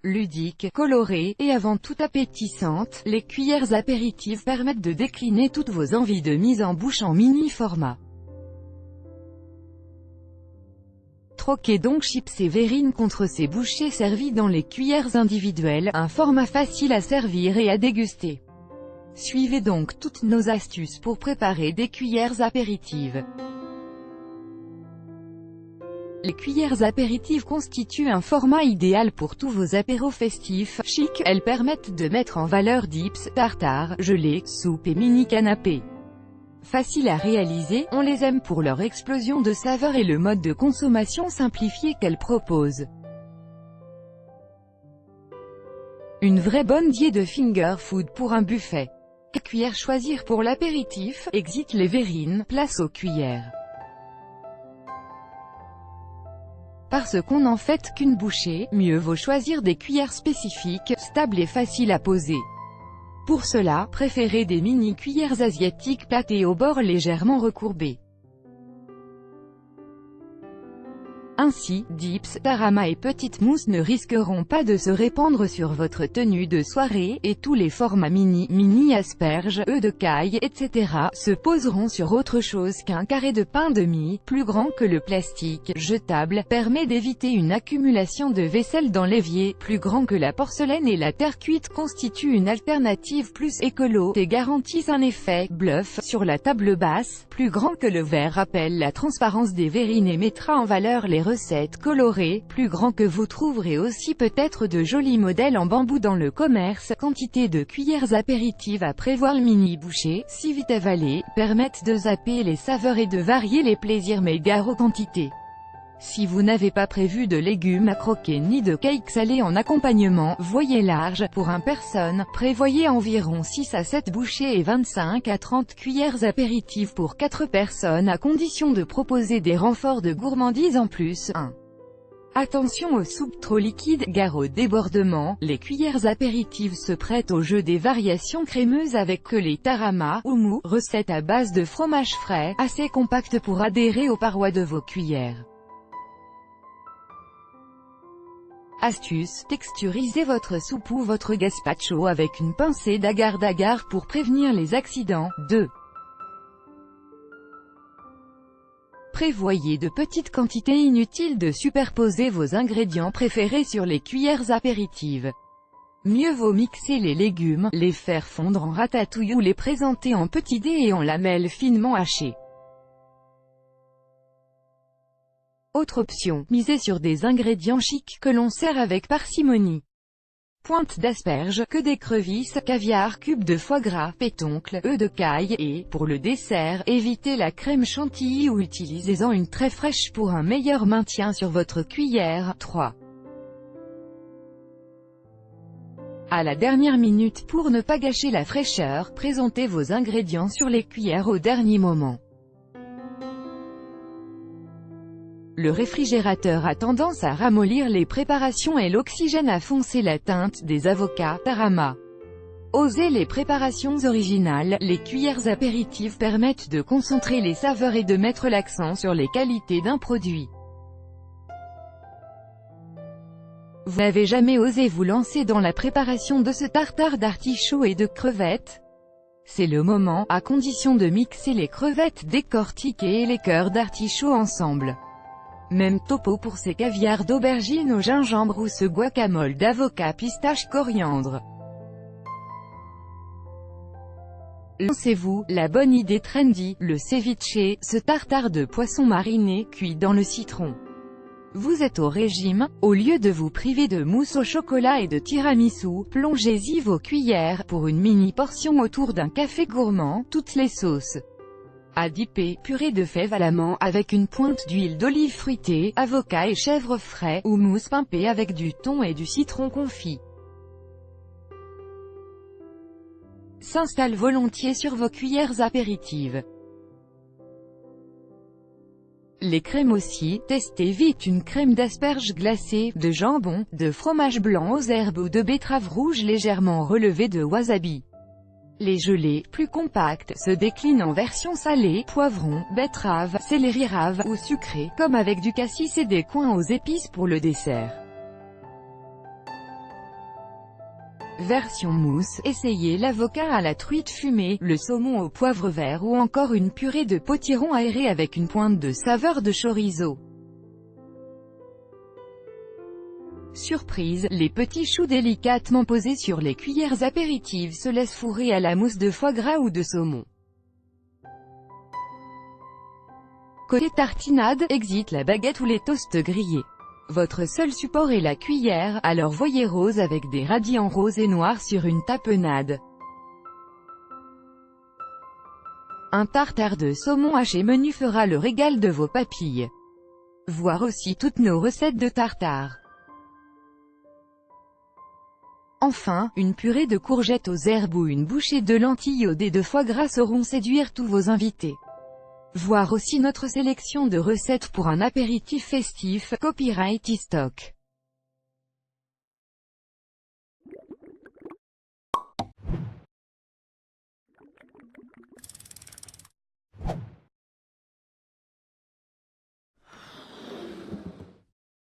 Ludiques, colorées, et avant tout appétissantes, les cuillères apéritives permettent de décliner toutes vos envies de mise en bouche en mini-format. Troquez donc chips et verrines contre ces bouchées servies dans les cuillères individuelles, un format facile à servir et à déguster. Suivez donc toutes nos astuces pour préparer des cuillères apéritives. Les cuillères apéritives constituent un format idéal pour tous vos apéros festifs, chics. Elles permettent de mettre en valeur dips, tartares, gelées, soupes et mini-canapés. Faciles à réaliser, on les aime pour leur explosion de saveurs et le mode de consommation simplifié qu'elles proposent. Une vraie bonne idée de finger food pour un buffet. Quelle cuillère choisir pour l'apéritif? Exit les verrines, place aux cuillères. Parce qu'on n'en fait qu'une bouchée, mieux vaut choisir des cuillères spécifiques, stables et faciles à poser. Pour cela, préférez des mini-cuillères asiatiques plates et aux bords légèrement recourbés. Ainsi, dips, tarama et petites mousses ne risqueront pas de se répandre sur votre tenue de soirée, et tous les formats mini asperges, œufs de caille, etc. se poseront sur autre chose qu'un carré de pain de mie, plus grand que le plastique, jetable, permet d'éviter une accumulation de vaisselle dans l'évier, plus grand que la porcelaine et la terre cuite constitue une alternative plus écolo, et garantissent un effet bluff sur la table basse, plus grand que le verre rappelle la transparence des verrines et mettra en valeur les recettes colorées, plus grand que vous trouverez aussi peut-être de jolis modèles en bambou dans le commerce. Quantité de cuillères apéritives à prévoir. Le mini-bouchées, si vite avalées, permettent de zapper les saveurs et de varier les plaisirs mais gare aux quantités. Si vous n'avez pas prévu de légumes à croquer ni de cake salé en accompagnement, voyez large. Pour une personne, prévoyez environ 6 à 7 bouchées et 25 à 30 cuillères apéritives pour 4 personnes à condition de proposer des renforts de gourmandise en plus. 1. Attention aux soupes trop liquides, gare au débordement. Les cuillères apéritives se prêtent au jeu des variations crémeuses avec que les tarama, ou mou, recette à base de fromage frais, assez compacte pour adhérer aux parois de vos cuillères. Astuce, texturisez votre soupe ou votre gazpacho avec une pincée d'agar-agar pour prévenir les accidents. 2. Prévoyez de petites quantités. Inutile de superposer vos ingrédients préférés sur les cuillères apéritives. Mieux vaut mixer les légumes, les faire fondre en ratatouille ou les présenter en petits dés et en lamelles finement hachées. Autre option, misez sur des ingrédients chics que l'on sert avec parcimonie. Pointe d'asperges, queue d'écrevisse, caviar, cube de foie gras, pétoncle, œufs de caille et, pour le dessert, évitez la crème chantilly ou utilisez-en une très fraîche pour un meilleur maintien sur votre cuillère. 3. À la dernière minute, pour ne pas gâcher la fraîcheur, présentez vos ingrédients sur les cuillères au dernier moment. Le réfrigérateur a tendance à ramollir les préparations et l'oxygène à foncer la teinte des avocats, tarama. Osez les préparations originales. Les cuillères apéritives permettent de concentrer les saveurs et de mettre l'accent sur les qualités d'un produit. Vous n'avez jamais osé vous lancer dans la préparation de ce tartare d'artichaut et de crevettes? C'est le moment, à condition de mixer les crevettes décortiquées et les cœurs d'artichaut ensemble. Même topo pour ces caviars d'aubergine au gingembre ou ce guacamole d'avocat pistache coriandre. Lancez-vous, la bonne idée trendy, le ceviche, ce tartare de poisson mariné, cuit dans le citron. Vous êtes au régime? Au lieu de vous priver de mousse au chocolat et de tiramisu, plongez-y vos cuillères, pour une mini portion autour d'un café gourmand, toutes les sauces. À dipper, purée de fèves à la menthe avec une pointe d'huile d'olive fruitée, avocat et chèvre frais, ou mousse pimpée avec du thon et du citron confit. S'installe volontiers sur vos cuillères apéritives. Les crèmes aussi, testez vite une crème d'asperges glacée, de jambon, de fromage blanc aux herbes ou de betterave rouge légèrement relevée de wasabi. Les gelées, plus compactes, se déclinent en version salée, poivron, betterave, céleri rave, ou sucrée, comme avec du cassis et des coins aux épices pour le dessert. Version mousse, essayez l'avocat à la truite fumée, le saumon au poivre vert ou encore une purée de potiron aéré avec une pointe de saveur de chorizo. Surprise, les petits choux délicatement posés sur les cuillères apéritives se laissent fourrer à la mousse de foie gras ou de saumon. Côté tartinade, exit la baguette ou les toasts grillés. Votre seul support est la cuillère, alors voyez rose avec des radis en rose et noir sur une tapenade. Un tartare de saumon haché menu fera le régal de vos papilles. Voir aussi toutes nos recettes de tartare. Enfin, une purée de courgettes aux herbes ou une bouchée de lentilles au dés de foie gras sauront séduire tous vos invités. Voir aussi notre sélection de recettes pour un apéritif festif, copyright e-stock.